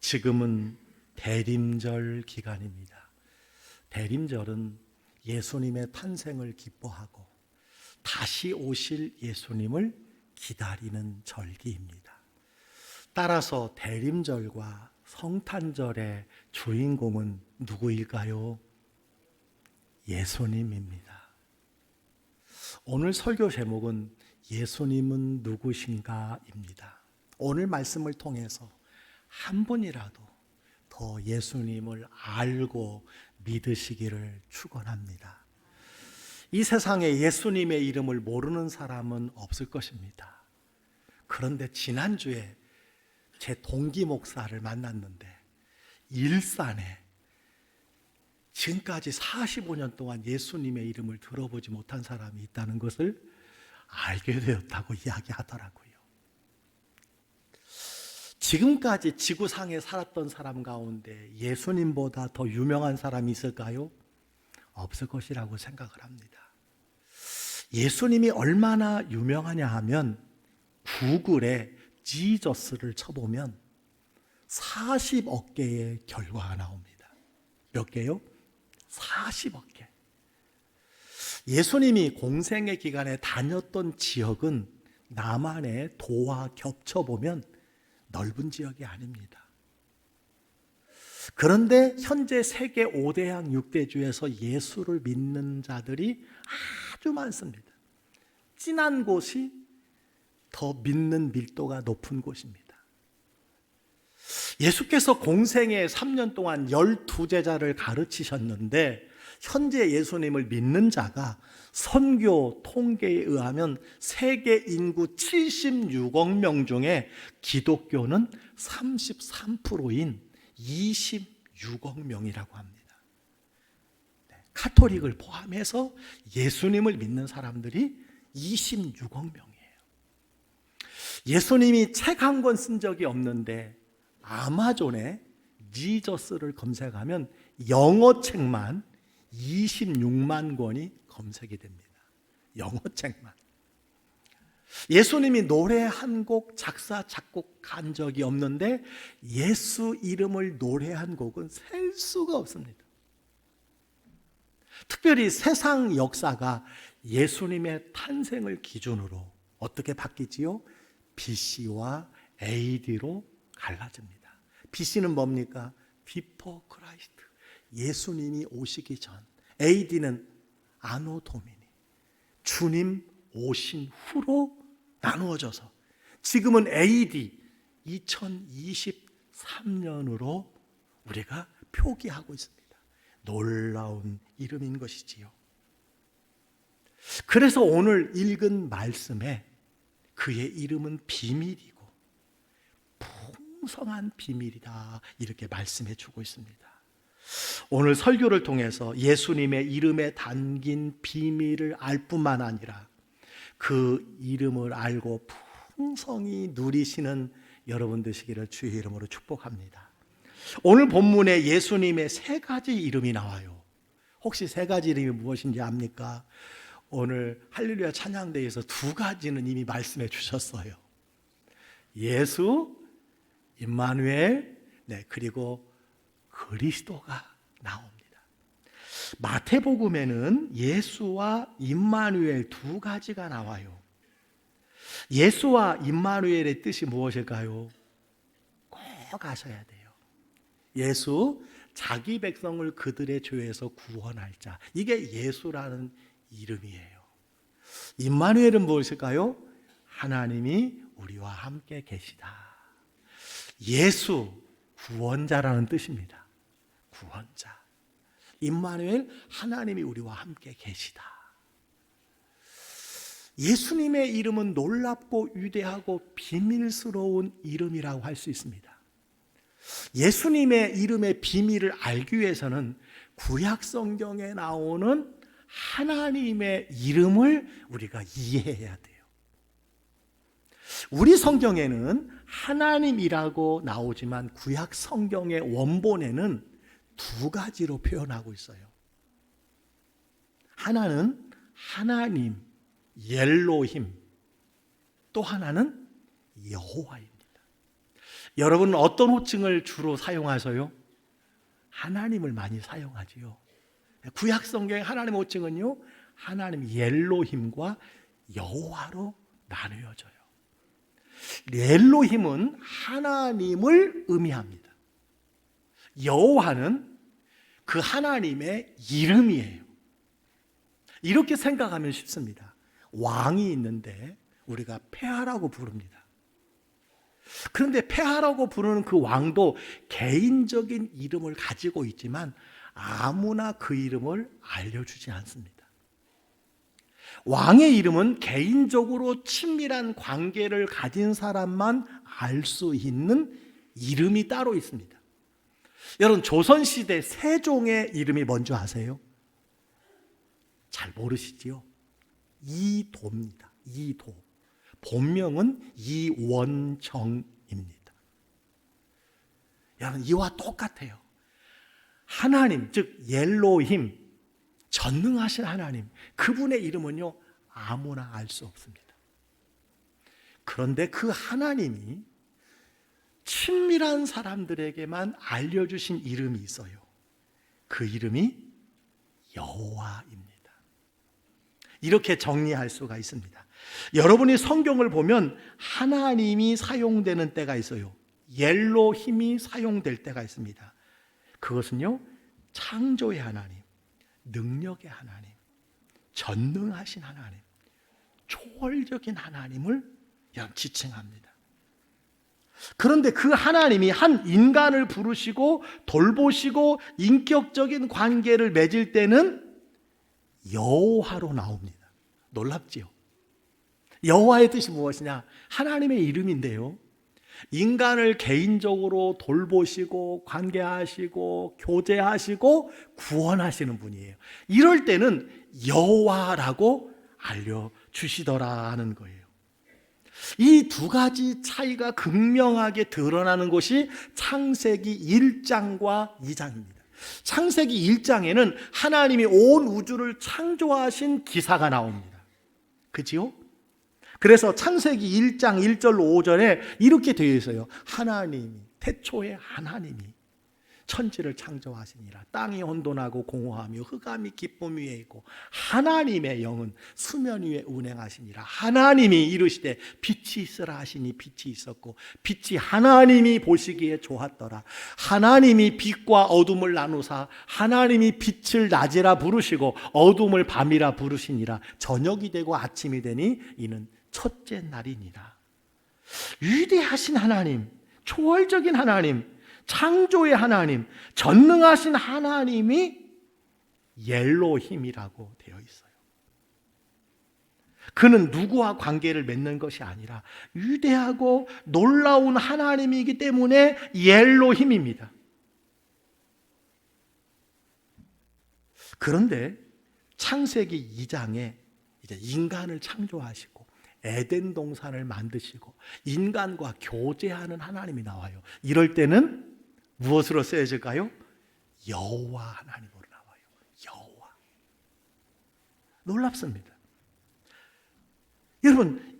지금은 대림절 기간입니다. 대림절은 예수님의 탄생을 기뻐하고 다시 오실 예수님을 기다리는 절기입니다. 따라서 대림절과 성탄절의 주인공은 누구일까요? 예수님입니다. 오늘 설교 제목은 예수님은 누구신가입니다. 오늘 말씀을 통해서 한 분이라도 더 예수님을 알고 믿으시기를 축원합니다. 이 세상에 예수님의 이름을 모르는 사람은 없을 것입니다. 그런데 지난주에 제 동기 목사를 만났는데 일산에 지금까지 45년 동안 예수님의 이름을 들어보지 못한 사람이 있다는 것을 알게 되었다고 이야기하더라고요. 지금까지 지구상에 살았던 사람 가운데 예수님보다 더 유명한 사람이 있을까요? 없을 것이라고 생각을 합니다. 예수님이 얼마나 유명하냐 하면 구글에 지저스를 쳐보면 40억 개의 결과가 나옵니다. 몇 개요? 40억 개. 예수님이 공생의 기간에 다녔던 지역은 남한의 도와 겹쳐보면 넓은 지역이 아닙니다. 그런데 현재 세계 5대양 6대주에서 예수를 믿는 자들이 아주 많습니다. 진한 곳이 더 믿는 밀도가 높은 곳입니다. 예수께서 공생애 3년 동안 12제자를 가르치셨는데 현재 예수님을 믿는 자가 선교 통계에 의하면 세계 인구 76억 명 중에 기독교는 33%인 26억 명이라고 합니다. 카톨릭을 포함해서 예수님을 믿는 사람들이 26억 명이에요. 예수님이 책 한 권 쓴 적이 없는데 아마존에 지저스를 검색하면 영어 책만 26만 권이 검색이 됩니다. 영어 책만. 예수님이 노래 한 곡 작사 작곡한 적이 없는데 예수 이름을 노래한 곡은 셀 수가 없습니다. 특별히 세상 역사가 예수님의 탄생을 기준으로 어떻게 바뀌지요? BC와 AD로 갈라집니다. BC는 뭡니까? Before Christ. 예수님이 오시기 전. AD는 아노 도미니. 주님 오신 후로 나누어져서 지금은 AD 2023년으로 우리가 표기하고 있습니다. 놀라운 이름인 것이지요. 그래서 오늘 읽은 말씀에 그의 이름은 비밀이고 풍성한 비밀이다 이렇게 말씀해 주고 있습니다. 오늘 설교를 통해서 예수님의 이름에 담긴 비밀을 알 뿐만 아니라 그 이름을 알고 풍성히 누리시는 여러분 되시기를 주의 이름으로 축복합니다. 오늘 본문에 예수님의 세 가지 이름이 나와요. 혹시 세 가지 이름이 무엇인지 압니까? 오늘 할렐루야 찬양대에서 두 가지는 이미 말씀해 주셨어요. 예수, 임마누엘, 그리고 그리스도가 나옵니다. 마태복음에는 예수와 임마누엘 두 가지가 나와요. 예수와 임마누엘의 뜻이 무엇일까요? 꼭 아셔야 돼요. 예수, 자기 백성을 그들의 죄에서 구원할 자. 이게 예수라는 이름이에요. 임마누엘은 무엇일까요? 하나님이 우리와 함께 계시다. 예수, 구원자라는 뜻입니다. 구원자. 임마누엘, 하나님이 우리와 함께 계시다. 예수님의 이름은 놀랍고 위대하고 비밀스러운 이름이라고 할 수 있습니다. 예수님의 이름의 비밀을 알기 위해서는 구약 성경에 나오는 하나님의 이름을 우리가 이해해야 돼요. 우리 성경에는 하나님이라고 나오지만 구약 성경의 원본에는 두 가지로 표현하고 있어요. 하나는 하나님, 엘로힘, 또 하나는 여호와입니다. 여러분은 어떤 호칭을 주로 사용하세요? 하나님을 많이 사용하지요. 구약 성경의 하나님 호칭은요, 하나님 엘로힘과 여호와로 나누어져요. 엘로힘은 하나님을 의미합니다. 여호와는 그 하나님의 이름이에요. 이렇게 생각하면 쉽습니다. 왕이 있는데 우리가 폐하라고 부릅니다. 그런데 폐하라고 부르는 그 왕도 개인적인 이름을 가지고 있지만 아무나 그 이름을 알려주지 않습니다. 왕의 이름은 개인적으로 친밀한 관계를 가진 사람만 알 수 있는 이름이 따로 있습니다. 여러분, 조선시대 세종의 이름이 뭔지 아세요? 잘 모르시지요? 이도입니다. 이도. 본명은 이원정입니다. 여러분, 이와 똑같아요. 하나님, 즉 엘로힘, 전능하신 하나님, 그분의 이름은요, 아무나 알 수 없습니다. 그런데 그 하나님이 친밀한 사람들에게만 알려주신 이름이 있어요. 그 이름이 여호와입니다. 이렇게 정리할 수가 있습니다. 여러분이 성경을 보면 하나님이 사용되는 때가 있어요. 엘로힘이 사용될 때가 있습니다. 그것은요, 창조의 하나님, 능력의 하나님, 전능하신 하나님, 초월적인 하나님을 지칭합니다. 그런데 그 하나님이 한 인간을 부르시고 돌보시고 인격적인 관계를 맺을 때는 여호와로 나옵니다. 놀랍지요? 여호와의 뜻이 무엇이냐? 하나님의 이름인데요, 인간을 개인적으로 돌보시고 관계하시고 교제하시고 구원하시는 분이에요. 이럴 때는 여호와라고 알려주시더라는 거예요. 이 두 가지 차이가 극명하게 드러나는 것이 창세기 1장과 2장입니다. 창세기 1장에는 하나님이 온 우주를 창조하신 기사가 나옵니다. 그지요? 그래서 창세기 1장 1절 5절에 이렇게 되어 있어요. 하나님이, 태초에 하나님이 천지를 창조하시니라. 땅이 혼돈하고 공허하며 흑암이 기쁨 위에 있고 하나님의 영은 수면 위에 운행하시니라. 하나님이 이르시되 빛이 있으라 하시니 빛이 있었고 빛이 하나님이 보시기에 좋았더라. 하나님이 빛과 어둠을 나누사 하나님이 빛을 낮이라 부르시고 어둠을 밤이라 부르시니라. 저녁이 되고 아침이 되니 이는 첫째 날이니라. 위대하신 하나님, 초월적인 하나님, 창조의 하나님, 전능하신 하나님이 엘로힘이라고 되어 있어요. 그는 누구와 관계를 맺는 것이 아니라 위대하고 놀라운 하나님이기 때문에 엘로힘입니다. 그런데 창세기 2장에 이제 인간을 창조하시고 에덴 동산을 만드시고 인간과 교제하는 하나님이 나와요. 이럴 때는 무엇으로 쓰여질까요? 여호와 하나님으로 나와요. 여호와. 놀랍습니다. 여러분,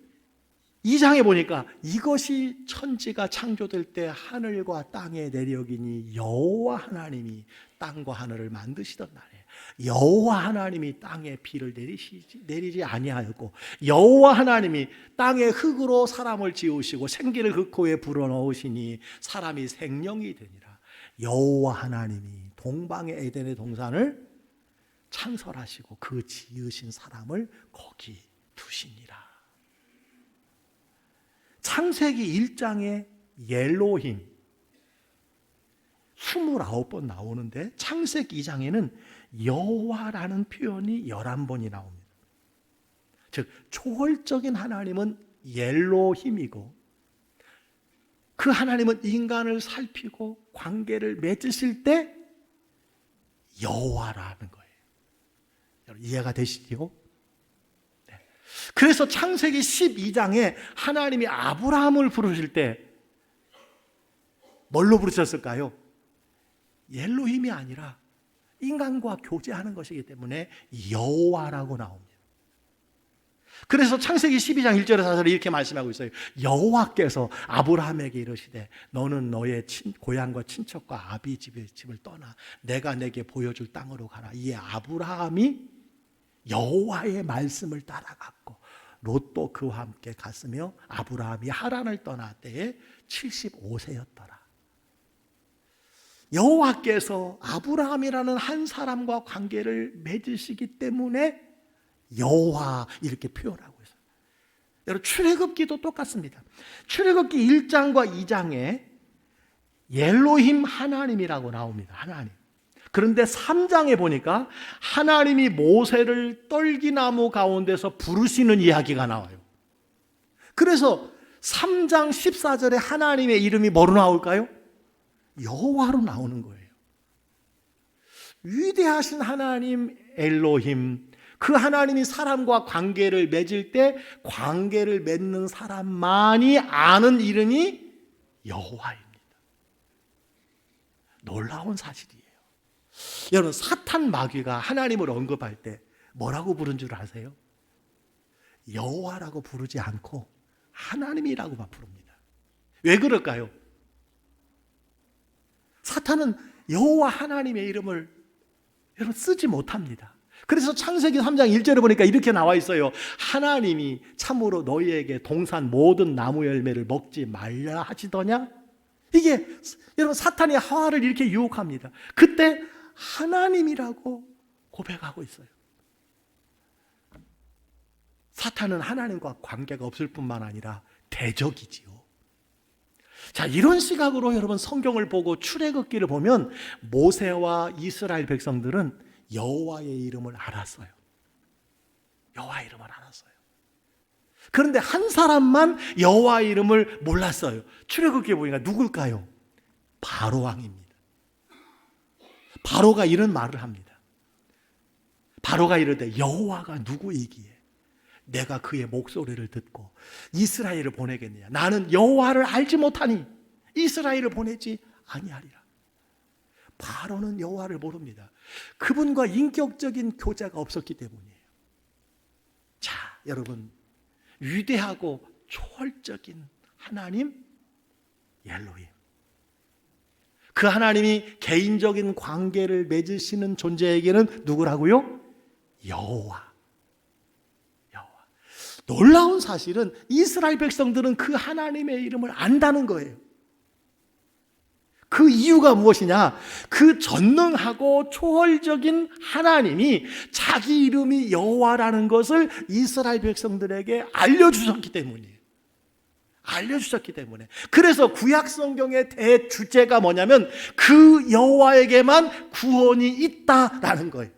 2장에 보니까 이것이 천지가 창조될 때 하늘과 땅의 내력이니 여호와 하나님이 땅과 하늘을 만드시던 날에 여호와 하나님이 땅에 비를 내리지 아니하였고 여호와 하나님이 땅의 흙으로 사람을 지으시고 생기를 그 코에 불어넣으시니 사람이 생명이 되니라. 여호와 하나님이 동방의 에덴의 동산을 창설하시고 그 지으신 사람을 거기 두시니라. 창세기 1장에 엘로힘 29번 나오는데 창세기 2장에는 여호와라는 표현이 11번이 나옵니다. 즉 초월적인 하나님은 엘로힘이고 그 하나님은 인간을 살피고 관계를 맺으실 때 여호와라는 거예요. 여러분, 이해가 되시죠? 네. 그래서 창세기 12장에 하나님이 아브라함을 부르실 때 뭘로 부르셨을까요? 엘로힘이 아니라 인간과 교제하는 것이기 때문에 여호와라고 나옵니다. 그래서 창세기 12장 1절에 4절에 이렇게 말씀하고 있어요. 여호와께서 아브라함에게 이르시되 너는 너의 고향과 친척과 아비 집을 떠나 내가 내게 보여줄 땅으로 가라. 이에 아브라함이 여호와의 말씀을 따라갔고 롯도 그와 함께 갔으며 아브라함이 하란을 떠날 때에 75세였더라. 여호와께서 아브라함이라는 한 사람과 관계를 맺으시기 때문에 여호와 이렇게 표현하고 있어요. 여러분, 출애굽기도 똑같습니다. 출애굽기 1장과 2장에 엘로힘 하나님이라고 나옵니다. 하나님. 그런데 3장에 보니까 하나님이 모세를 떨기나무 가운데서 부르시는 이야기가 나와요. 그래서 3장 14절에 하나님의 이름이 뭐로 나올까요? 여호와로 나오는 거예요. 위대하신 하나님 엘로힘, 그 하나님이 사람과 관계를 맺을 때 관계를 맺는 사람만이 아는 이름이 여호와입니다. 놀라운 사실이에요. 여러분, 사탄 마귀가 하나님을 언급할 때 뭐라고 부른 줄 아세요? 여호와라고 부르지 않고 하나님이라고만 부릅니다. 왜 그럴까요? 사탄은 여호와 하나님의 이름을 여러분 쓰지 못합니다. 그래서 창세기 3장 1절에 보니까 이렇게 나와 있어요. 하나님이 참으로 너희에게 동산 모든 나무 열매를 먹지 말라 하시더냐? 이게 여러분 사탄이 하와를 이렇게 유혹합니다. 그때 하나님이라고 고백하고 있어요. 사탄은 하나님과 관계가 없을 뿐만 아니라 대적이지요. 자, 이런 시각으로 여러분 성경을 보고 출애굽기를 보면 모세와 이스라엘 백성들은 여호와의 이름을 알았어요. 여호와의 이름을 알았어요. 그런데 한 사람만 여호와의 이름을 몰랐어요. 출애굽기에 보니까 누굴까요? 바로 왕입니다. 바로가 이런 말을 합니다. 바로가 이르되 여호와가 누구이기에 내가 그의 목소리를 듣고 이스라엘을 보내겠느냐? 나는 여호와를 알지 못하니 이스라엘을 보내지 아니하리라. 바로는 여호와를 모릅니다. 그분과 인격적인 교제가 없었기 때문이에요. 자, 여러분, 위대하고 초월적인 하나님 엘로힘, 그 하나님이 개인적인 관계를 맺으시는 존재에게는 누구라고요? 여호와. 놀라운 사실은 이스라엘 백성들은 그 하나님의 이름을 안다는 거예요. 그 이유가 무엇이냐? 그 전능하고 초월적인 하나님이 자기 이름이 여호와라는 것을 이스라엘 백성들에게 알려주셨기 때문이에요. 알려주셨기 때문에. 그래서 구약 성경의 대주제가 뭐냐면 그 여호와에게만 구원이 있다라는 거예요.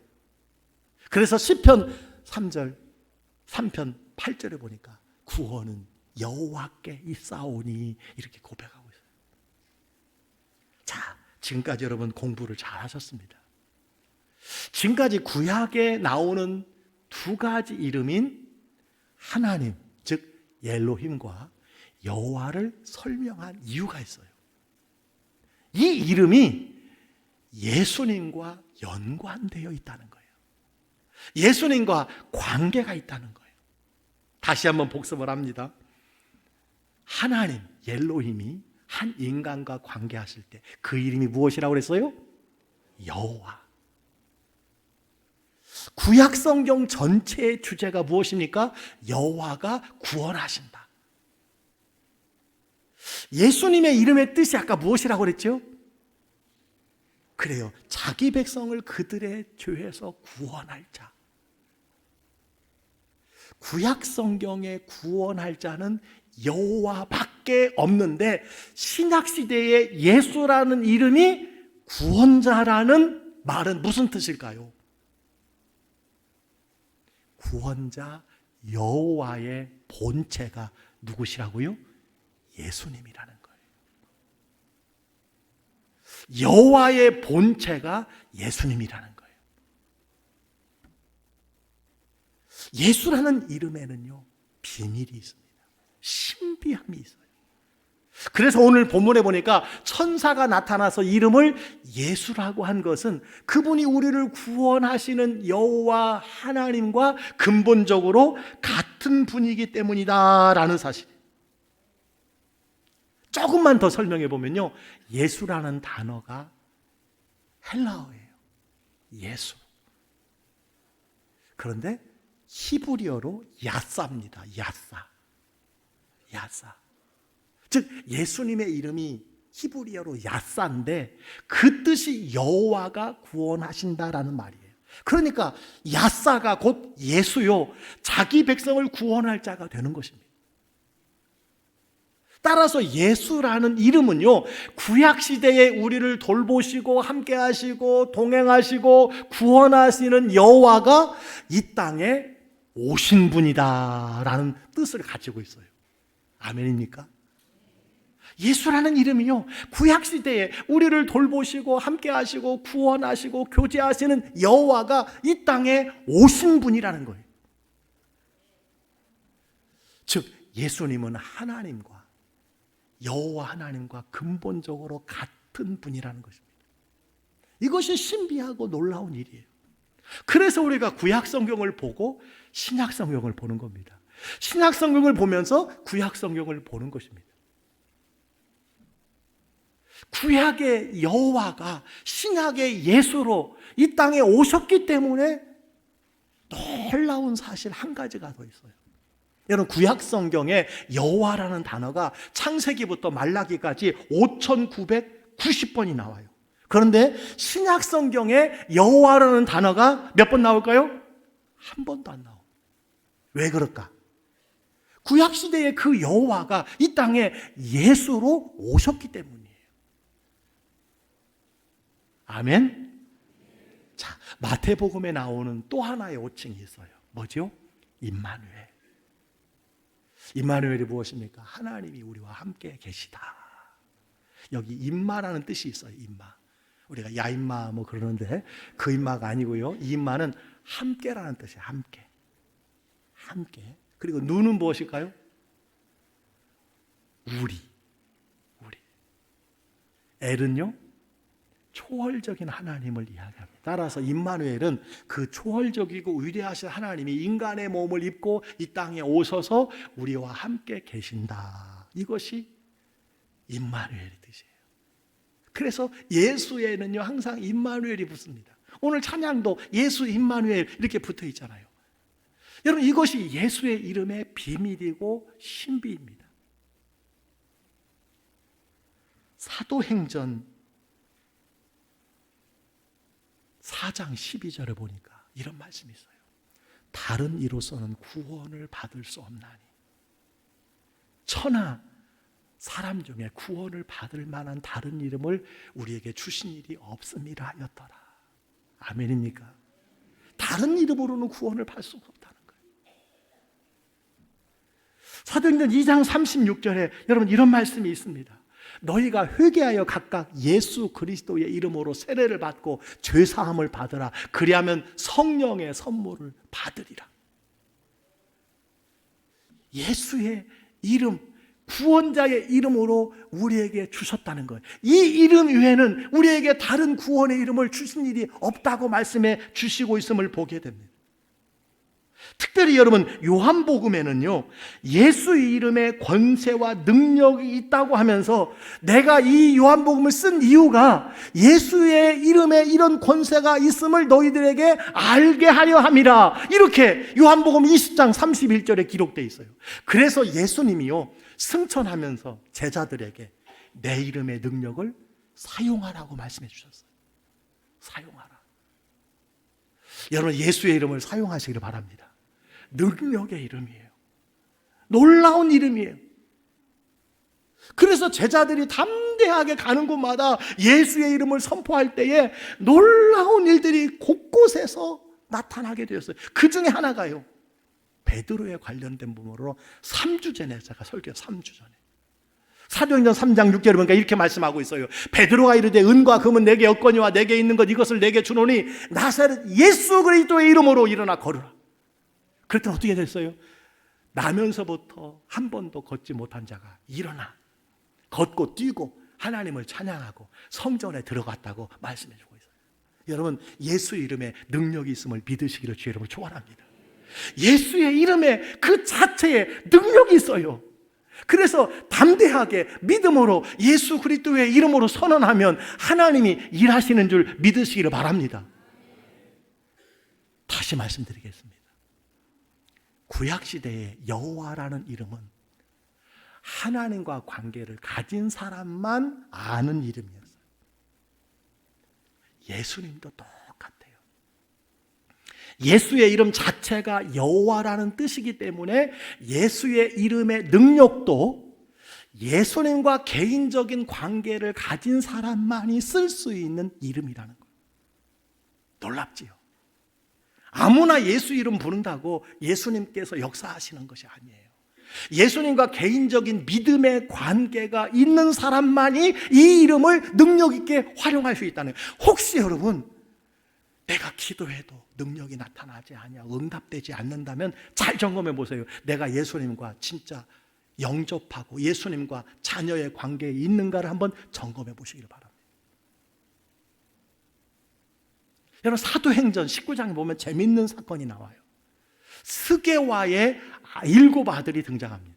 그래서 시편 3절 3편 8절에 보니까 구원은 여호와께 있사오니 이렇게 고백하고 있어요. 자, 지금까지 여러분 공부를 잘 하셨습니다. 지금까지 구약에 나오는 두 가지 이름인 하나님, 즉 엘로힘과 여호와를 설명한 이유가 있어요. 이 이름이 예수님과 연관되어 있다는 거예요. 예수님과 관계가 있다는 거예요. 다시 한번 복습을 합니다. 하나님, 엘로힘이 한 인간과 관계하실 때 그 이름이 무엇이라고 그랬어요? 여호와. 구약 성경 전체의 주제가 무엇입니까? 여호와가 구원하신다. 예수님의 이름의 뜻이 아까 무엇이라고 그랬죠? 그래요. 자기 백성을 그들의 죄에서 구원할 자. 구약 성경의 구원할 자는 여호와밖에 없는데 신약 시대에 예수라는 이름이 구원자라는 말은 무슨 뜻일까요? 구원자 여호와의 본체가 누구시라고요? 예수님이라는 거예요. 여호와의 본체가 예수님이라는 거예요. 예수라는 이름에는요 비밀이 있습니다. 신비함이 있어요. 그래서 오늘 본문에 보니까 천사가 나타나서 이름을 예수라고 한 것은 그분이 우리를 구원하시는 여호와 하나님과 근본적으로 같은 분이기 때문이다라는 사실. 조금만 더 설명해 보면요, 예수라는 단어가 헬라어예요. 예수. 그런데 히브리어로 야사입니다. 야사. 즉 예수님의 이름이 히브리어로 야사인데 그 뜻이 여호와가 구원하신다라는 말이에요. 그러니까 야사가 곧 예수요, 자기 백성을 구원할 자가 되는 것입니다. 따라서 예수라는 이름은요, 구약시대에 우리를 돌보시고 함께하시고 동행하시고 구원하시는 여호와가 이 땅에 오신 분이다라는 뜻을 가지고 있어요. 아멘입니까? 예수라는 이름이요, 구약시대에 우리를 돌보시고 함께하시고 구원하시고 교제하시는 여호와가 이 땅에 오신 분이라는 거예요. 즉 예수님은 하나님과 여호와 하나님과 근본적으로 같은 분이라는 것입니다. 이것이 신비하고 놀라운 일이에요. 그래서 우리가 구약 성경을 보고 신약 성경을 보는 겁니다. 신약 성경을 보면서 구약 성경을 보는 것입니다. 구약의 여호와가 신약의 예수로 이 땅에 오셨기 때문에 놀라운 사실 한 가지가 더 있어요. 여러분, 구약 성경에 여호와라는 단어가 창세기부터 말라기까지 5,990번이 나와요. 그런데 신약 성경에 여호와라는 단어가 몇 번 나올까요? 한 번도 안 나옵니다. 왜 그럴까? 구약 시대의 그 여호와가 이 땅에 예수로 오셨기 때문이에요. 아멘. 자, 마태복음에 나오는 또 하나의 호칭이 있어요. 뭐죠? 임마누엘. 임마누엘이 무엇입니까? 하나님이 우리와 함께 계시다. 여기 임마라는 뜻이 있어요. 임마. 우리가 야 임마 뭐 그러는데 그 임마가 아니고요, 이 임마는 함께라는 뜻이에요. 함께. 그리고 누는 무엇일까요? 우리. 엘은요, 초월적인 하나님을 이야기합니다. 따라서 임마누엘은 그 초월적이고 위대하신 하나님이 인간의 몸을 입고 이 땅에 오셔서 우리와 함께 계신다. 이것이 임마누엘의 뜻이에요. 그래서 예수에는요 항상 임마누엘이 붙습니다. 오늘 찬양도 예수 임마누엘 이렇게 붙어 있잖아요. 여러분, 이것이 예수의 이름의 비밀이고 신비입니다. 사도행전 4장 12절에 보니까 이런 말씀이 있어요. 다른 이로서는 구원을 받을 수 없나니 천하 사람 중에 구원을 받을 만한 다른 이름을 우리에게 주신 일이 없음이라 하였더라. 아멘입니까? 다른 이름으로는 구원을 받을 수 없다는 거예요. 사도행전 2장 36절에 여러분 이런 말씀이 있습니다. 너희가 회개하여 각각 예수 그리스도의 이름으로 세례를 받고 죄사함을 받으라. 그리하면 성령의 선물을 받으리라. 예수의 이름, 구원자의 이름으로 우리에게 주셨다는 거예요. 이 이름 외에는 우리에게 다른 구원의 이름을 주신 일이 없다고 말씀해 주시고 있음을 보게 됩니다. 특별히 여러분, 요한복음에는요 예수의 이름에 권세와 능력이 있다고 하면서 내가 이 요한복음을 쓴 이유가 예수의 이름에 이런 권세가 있음을 너희들에게 알게 하려 함이라, 이렇게 요한복음 20장 31절에 기록되어 있어요. 그래서 예수님이요 승천하면서 제자들에게 내 이름의 능력을 사용하라고 말씀해 주셨어요. 사용하라. 여러분, 예수의 이름을 사용하시기를 바랍니다. 능력의 이름이에요. 놀라운 이름이에요. 그래서 제자들이 담대하게 가는 곳마다 예수의 이름을 선포할 때에 놀라운 일들이 곳곳에서 나타나게 되었어요. 그 중에 하나가요, 베드로에 관련된 부분으로 3주 전에 제가 설교했어요. 3주 전에 사도행전 3장 6절에 보니까 이렇게 말씀하고 있어요. 베드로가 이르되 은과 금은 내게 없거니와 내게 있는 것 이것을 내게 주노니 나사렛 예수 그리스도의 이름으로 일어나 걸으라. 그랬더니 어떻게 됐어요? 나면서부터 한 번도 걷지 못한 자가 일어나 걷고 뛰고 하나님을 찬양하고 성전에 들어갔다고 말씀해 주고 있어요. 여러분, 예수 이름에 능력이 있음을 믿으시기를 주의 이름으로 축원합니다. 예수의 이름에 그 자체에 능력이 있어요. 그래서 담대하게 믿음으로 예수 그리스도의 이름으로 선언하면 하나님이 일하시는 줄 믿으시기를 바랍니다. 다시 말씀드리겠습니다. 구약시대의 여호와라는 이름은 하나님과 관계를 가진 사람만 아는 이름이었어요. 예수님도 똑같아요. 예수의 이름 자체가 여호와라는 뜻이기 때문에 예수의 이름의 능력도 예수님과 개인적인 관계를 가진 사람만이 쓸 수 있는 이름이라는 거예요. 놀랍지요? 아무나 예수 이름 부른다고 예수님께서 역사하시는 것이 아니에요. 예수님과 개인적인 믿음의 관계가 있는 사람만이 이 이름을 능력 있게 활용할 수 있다는 거예요. 혹시 여러분, 내가 기도해도 능력이 나타나지 않냐, 응답되지 않는다면 잘 점검해 보세요. 내가 예수님과 진짜 영접하고 예수님과 자녀의 관계에 있는가를 한번 점검해 보시기를 바랍니다. 여러분, 사도행전 19장에 보면 재밌는 사건이 나와요. 스게와의 7 아들이 등장합니다.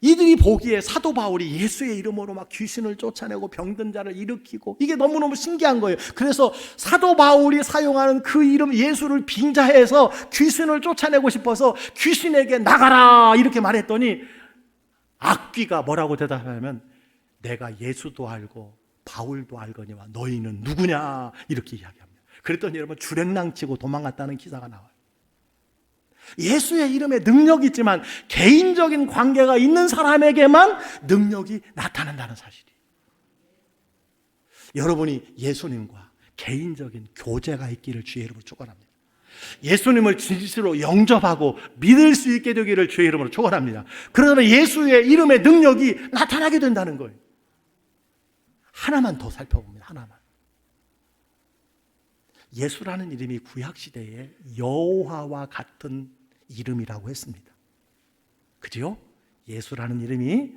이들이 보기에 사도 바울이 예수의 이름으로 막 귀신을 쫓아내고 병든 자를 일으키고, 이게 너무너무 신기한 거예요. 그래서 사도 바울이 사용하는 그 이름 예수를 빙자해서 귀신을 쫓아내고 싶어서 귀신에게 나가라 이렇게 말했더니 악귀가 뭐라고 대답하냐면, 내가 예수도 알고 바울도 알거니와 너희는 누구냐 이렇게 이야기합니다. 그랬더니 여러분, 주랭랑치고 도망갔다는 기사가 나와요. 예수의 이름에 능력이 있지만 개인적인 관계가 있는 사람에게만 능력이 나타난다는 사실이에요. 여러분이 예수님과 개인적인 교제가 있기를 주의 이름으로 축원합니다. 예수님을 진실로 영접하고 믿을 수 있게 되기를 주의 이름으로 축원합니다. 그러면 예수의 이름의 능력이 나타나게 된다는 거예요. 하나만 더 살펴봅니다. 하나만. 예수라는 이름이 구약시대에 여호와와 같은 이름이라고 했습니다. 그죠? 예수라는 이름이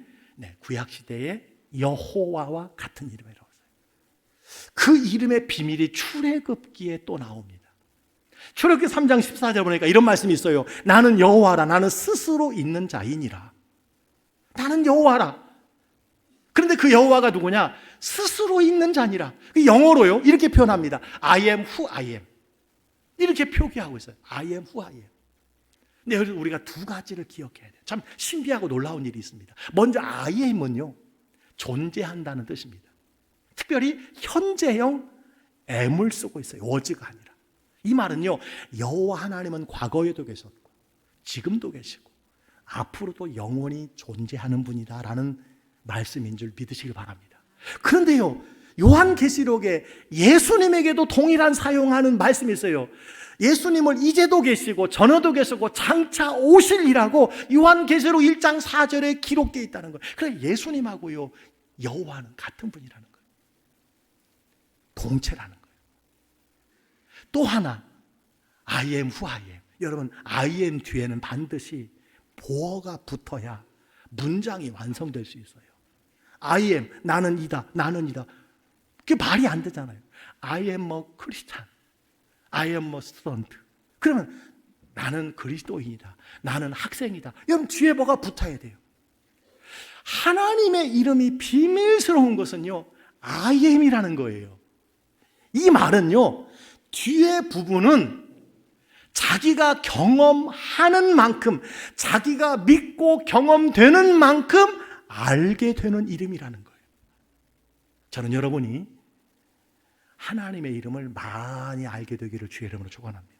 구약시대에 여호와와 같은 이름이라고 했어요. 그 이름의 비밀이 출애굽기에 또 나옵니다. 출애굽기 3장 14절 보니까 이런 말씀이 있어요. 나는 여호와라. 나는 스스로 있는 자이니라. 나는 여호와라. 그런데 그 여호와가 누구냐? 스스로 있는 자니라. 영어로요 이렇게 표현합니다. I am who I am. 이렇게 표기하고 있어요. I am who I am. 근데 우리가 두 가지를 기억해야 돼요. 참 신비하고 놀라운 일이 있습니다. 먼저 I am은요, 존재한다는 뜻입니다. 특별히 현재형 am을 쓰고 있어요. was가 아니라. 이 말은요, 여호와 하나님은 과거에도 계셨고 지금도 계시고 앞으로도 영원히 존재하는 분이다라는 말씀인 줄 믿으시길 바랍니다. 그런데요, 요한계시록에 예수님에게도 동일한 사용하는 말씀이 있어요. 예수님을 이제도 계시고 전에도 계시고 장차 오실이라고 요한계시록 1장 4절에 기록되어 있다는 거예요. 그래, 예수님하고요 여호와는 같은 분이라는 거예요. 동체라는 거예요. 또 하나, I am who I am. 여러분, I am 뒤에는 반드시 보어가 붙어야 문장이 완성될 수 있어요. I am, 나는 이다, 나는 이다. 그게 말이 안 되잖아요. I am a Christian, I am a student. 그러면 나는 그리스도인이다, 나는 학생이다. 여러분, 뒤에 뭐가 붙어야 돼요. 하나님의 이름이 비밀스러운 것은요, I am이라는 거예요. 이 말은요, 뒤에 부분은 자기가 경험하는 만큼, 자기가 믿고 경험되는 만큼 알게 되는 이름이라는 거예요. 저는 여러분이 하나님의 이름을 많이 알게 되기를 주의 이름으로 축원합니다.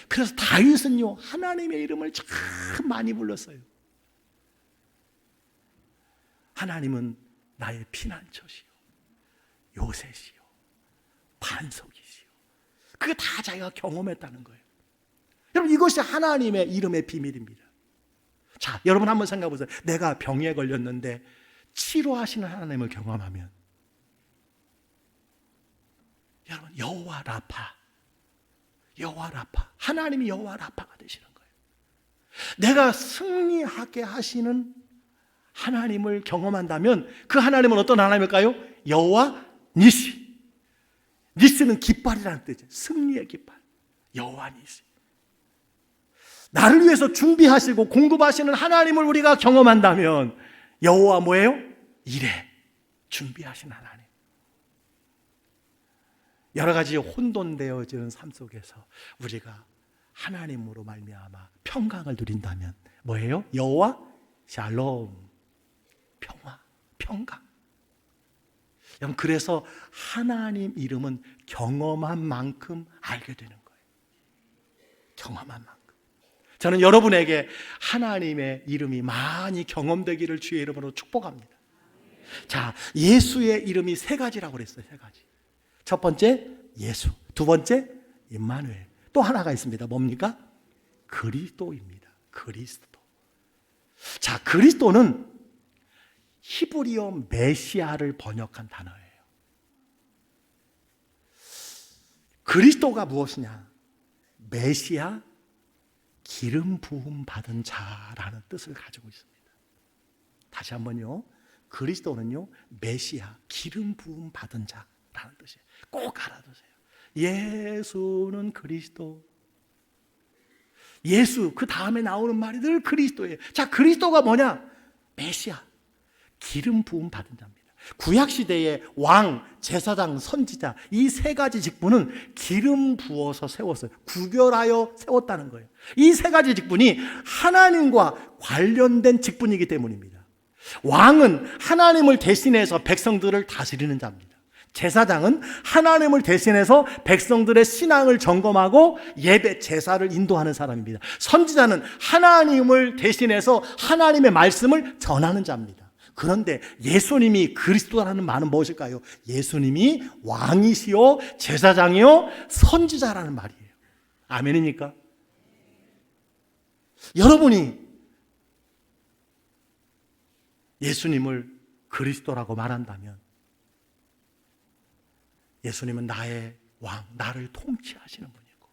그래서 다윗은요, 하나님의 이름을 참 많이 불렀어요. 하나님은 나의 피난처시요, 요새시요, 반석이시요. 그게 다 자기가 경험했다는 거예요. 여러분, 이것이 하나님의 이름의 비밀입니다. 자, 여러분 한번 생각해 보세요. 내가 병에 걸렸는데 치료하시는 하나님을 경험하면, 여러분, 여호와 라파, 여호와 라파, 하나님이 여호와 라파가 되시는 거예요. 내가 승리하게 하시는 하나님을 경험한다면 그 하나님은 어떤 하나님일까요? 여호와 니시. 니스는 깃발이라는 뜻이에요. 승리의 깃발. 여호와 니시. 나를 위해서 준비하시고 공급하시는 하나님을 우리가 경험한다면 여호와 뭐예요? 이래 준비하신 하나님. 여러 가지 혼돈되어지는 삶 속에서 우리가 하나님으로 말미암아 평강을 누린다면 뭐예요? 여호와 샬롬, 평화, 평강. 여러분, 그래서 하나님 이름은 경험한 만큼 알게 되는 거예요. 경험한 만큼. 저는 여러분에게 하나님의 이름이 많이 경험되기를 주의 이름으로 축복합니다. 자, 예수의 이름이 세 가지라고 그랬어요. 세 가지. 첫 번째 예수, 두 번째 임마누엘, 또 하나가 있습니다. 뭡니까? 그리스도입니다. 그리스도. 자, 그리스도는 히브리어 메시아를 번역한 단어예요. 그리스도가 무엇이냐? 메시아, 기름 부음 받은 자라는 뜻을 가지고 있습니다. 다시 한번요. 그리스도는요, 메시아, 기름 부음 받은 자라는 뜻이에요. 꼭 알아두세요. 예수는 그리스도. 예수, 그 다음에 나오는 말이 늘 그리스도예요. 자, 그리스도가 뭐냐? 메시아, 기름 부음 받은 자입니다. 구약시대의 왕, 제사장, 선지자, 이 세 가지 직분은 기름 부어서 세웠어요. 구별하여 세웠다는 거예요. 이 세 가지 직분이 하나님과 관련된 직분이기 때문입니다. 왕은 하나님을 대신해서 백성들을 다스리는 자입니다. 제사장은 하나님을 대신해서 백성들의 신앙을 점검하고 예배, 제사를 인도하는 사람입니다. 선지자는 하나님을 대신해서 하나님의 말씀을 전하는 자입니다. 그런데 예수님이 그리스도라는 말은 무엇일까요? 예수님이 왕이시요, 제사장이요, 선지자라는 말이에요. 아멘입니까? 여러분이 예수님을 그리스도라고 말한다면 예수님은 나의 왕, 나를 통치하시는 분이고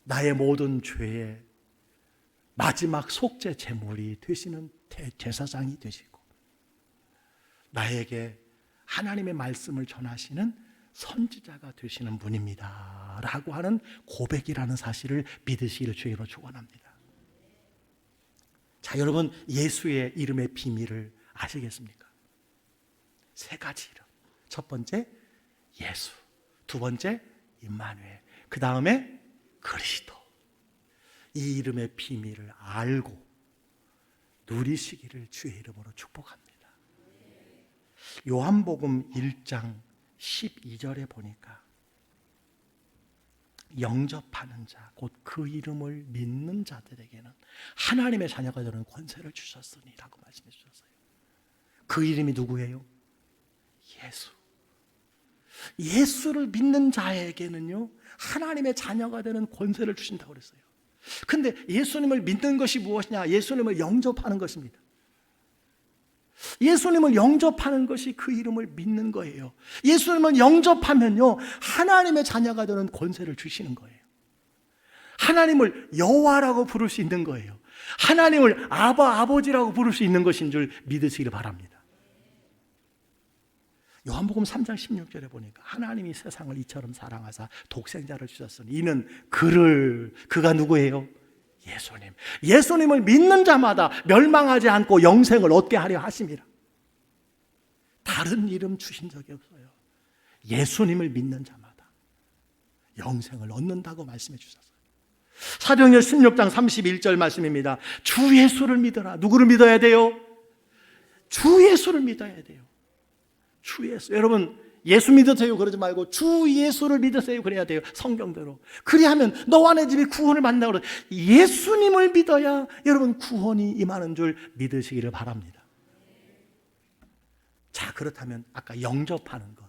나의 모든 죄의 마지막 속죄 제물이 되시는 제사장이 되시고 나에게 하나님의 말씀을 전하시는 선지자가 되시는 분입니다 라고 하는 고백이라는 사실을 믿으시기를 주의로 축원합니다. 자, 여러분, 예수의 이름의 비밀을 아시겠습니까? 세 가지 이름. 첫 번째 예수, 두 번째 임마누엘, 그 다음에 그리스도. 이 이름의 비밀을 알고 누리시기를 주의 이름으로 축복합니다. 요한복음 1장 12절에 보니까 영접하는 자, 곧 그 이름을 믿는 자들에게는 하나님의 자녀가 되는 권세를 주셨으니 라고 말씀해 주셨어요. 그 이름이 누구예요? 예수. 예수를 믿는 자에게는요, 하나님의 자녀가 되는 권세를 주신다고 그랬어요. 근데 예수님을 믿는 것이 무엇이냐? 예수님을 영접하는 것입니다. 예수님을 영접하는 것이 그 이름을 믿는 거예요. 예수님을 영접하면요, 하나님의 자녀가 되는 권세를 주시는 거예요. 하나님을 여호와라고 부를 수 있는 거예요. 하나님을 아바, 아버지라고 부를 수 있는 것인 줄 믿으시길 바랍니다. 요한복음 3장 16절에 보니까 하나님이 세상을 이처럼 사랑하사 독생자를 주셨으니 이는 그가 누구예요? 예수님. 예수님을 믿는 자마다 멸망하지 않고 영생을 얻게 하려 하심이라. 다른 이름 주신 적이 없어요. 예수님을 믿는 자마다 영생을 얻는다고 말씀해 주셨어요. 사도행전 16장 31절 말씀입니다. 주 예수를 믿어라. 누구를 믿어야 돼요? 주 예수를 믿어야 돼요. 주 예수. 여러분, 예수 믿으세요 그러지 말고 주 예수를 믿으세요 그래야 돼요. 성경대로. 그리하면 너와 내 집이 구원을 만나고 예수님을 믿어야 여러분 구원이 임하는 줄 믿으시기를 바랍니다. 자, 그렇다면 아까 영접하는 것,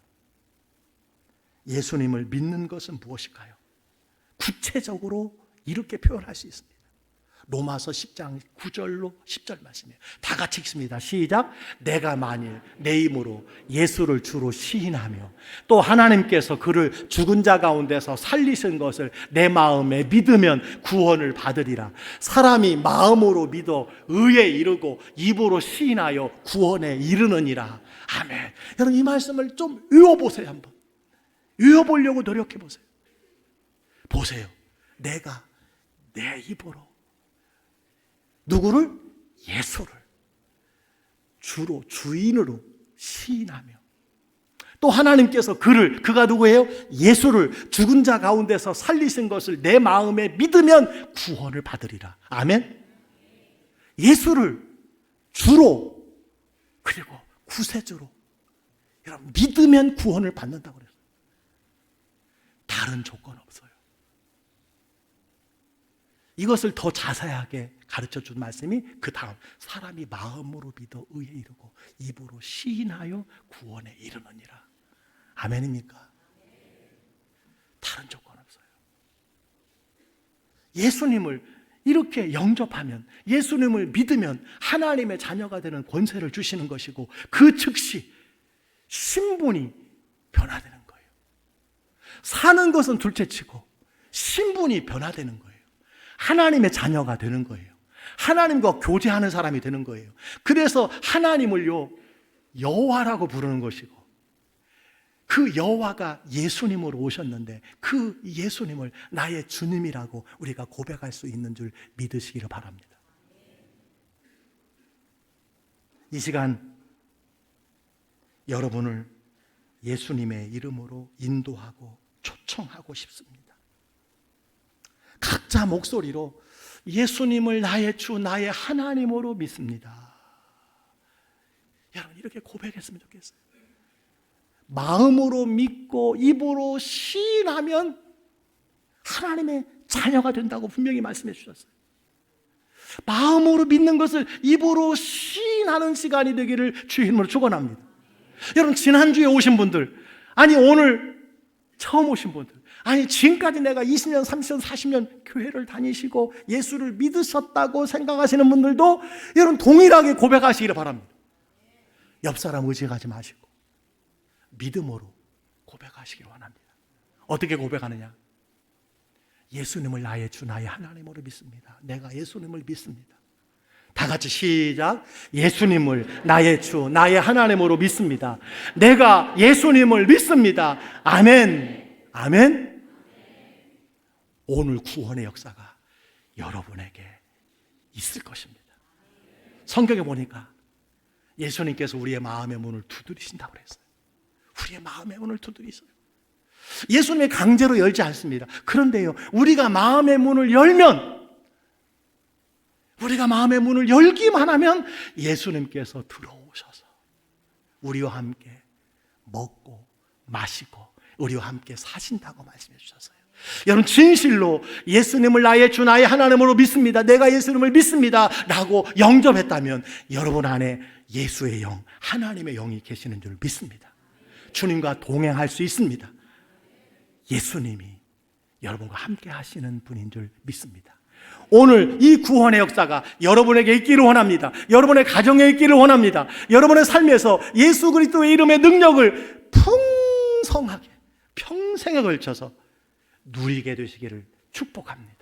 예수님을 믿는 것은 무엇일까요? 구체적으로 이렇게 표현할 수 있습니다. 로마서 10장 9절로 10절 말씀이에요. 다 같이 읽습니다. 시작. 내가 만일 내 힘으로 예수를 주로 시인하며 또 하나님께서 그를 죽은 자 가운데서 살리신 것을 내 마음에 믿으면 구원을 받으리라. 사람이 마음으로 믿어 의에 이르고 입으로 시인하여 구원에 이르느니라. 아멘. 여러분 이 말씀을 좀 외워보세요. 한번 외워보려고 노력해보세요. 보세요. 내가 내 입으로 누구를? 예수를 주로 주인으로 시인하며 또 하나님께서 그가 누구예요? 예수를 죽은 자 가운데서 살리신 것을 내 마음에 믿으면 구원을 받으리라. 아멘. 예수를 주로 그리고 구세주로 여러분 믿으면 구원을 받는다고 그랬어요. 다른 조건 없어요. 이것을 더 자세하게 가르쳐준 말씀이 그 다음 사람이 마음으로 믿어 의에 이르고 입으로 시인하여 구원에 이르느니라. 아멘입니까? 다른 조건 없어요. 예수님을 이렇게 영접하면 예수님을 믿으면 하나님의 자녀가 되는 권세를 주시는 것이고 그 즉시 신분이 변화되는 거예요. 사는 것은 둘째치고 신분이 변화되는 거예요. 하나님의 자녀가 되는 거예요. 하나님과 교제하는 사람이 되는 거예요. 그래서 하나님을요 여호와라고 부르는 것이고 그 여호와가 예수님으로 오셨는데 그 예수님을 나의 주님이라고 우리가 고백할 수 있는 줄 믿으시기를 바랍니다. 이 시간 여러분을 예수님의 이름으로 인도하고 초청하고 싶습니다. 각자 목소리로 예수님을 나의 주, 나의 하나님으로 믿습니다. 여러분 이렇게 고백했으면 좋겠어요. 마음으로 믿고 입으로 시인하면 하나님의 자녀가 된다고 분명히 말씀해 주셨어요. 마음으로 믿는 것을 입으로 시인하는 시간이 되기를 주의 이름으로 축원합니다. 여러분 지난주에 오신 분들, 아니 오늘 처음 오신 분들, 아니 지금까지 내가 20년, 30년, 40년 교회를 다니시고 예수를 믿으셨다고 생각하시는 분들도 여러분 동일하게 고백하시기를 바랍니다. 옆 사람 의지하지 마시고 믿음으로 고백하시기를 원합니다. 어떻게 고백하느냐? 예수님을 나의 주, 나의 하나님으로 믿습니다. 내가 예수님을 믿습니다. 다 같이 시작. 예수님을 나의 주, 나의 하나님으로 믿습니다. 내가 예수님을 믿습니다. 아멘. 아멘. 오늘 구원의 역사가 여러분에게 있을 것입니다. 성경에 보니까 예수님께서 우리의 마음의 문을 두드리신다고 그랬어요. 우리의 마음의 문을 두드리셔요. 예수님이 강제로 열지 않습니다. 그런데요, 우리가 마음의 문을 열면, 우리가 마음의 문을 열기만 하면 예수님께서 들어오셔서 우리와 함께 먹고 마시고 우리와 함께 사신다고 말씀해 주셨어요. 여러분 진실로 예수님을 나의 주, 나의 하나님으로 믿습니다. 내가 예수님을 믿습니다 라고 영접했다면 여러분 안에 예수의 영, 하나님의 영이 계시는 줄 믿습니다. 주님과 동행할 수 있습니다. 예수님이 여러분과 함께 하시는 분인 줄 믿습니다. 오늘 이 구원의 역사가 여러분에게 있기를 원합니다. 여러분의 가정에 있기를 원합니다. 여러분의 삶에서 예수 그리스도의 이름의 능력을 풍성하게 평생에 걸쳐서 누리게 되시기를 축복합니다.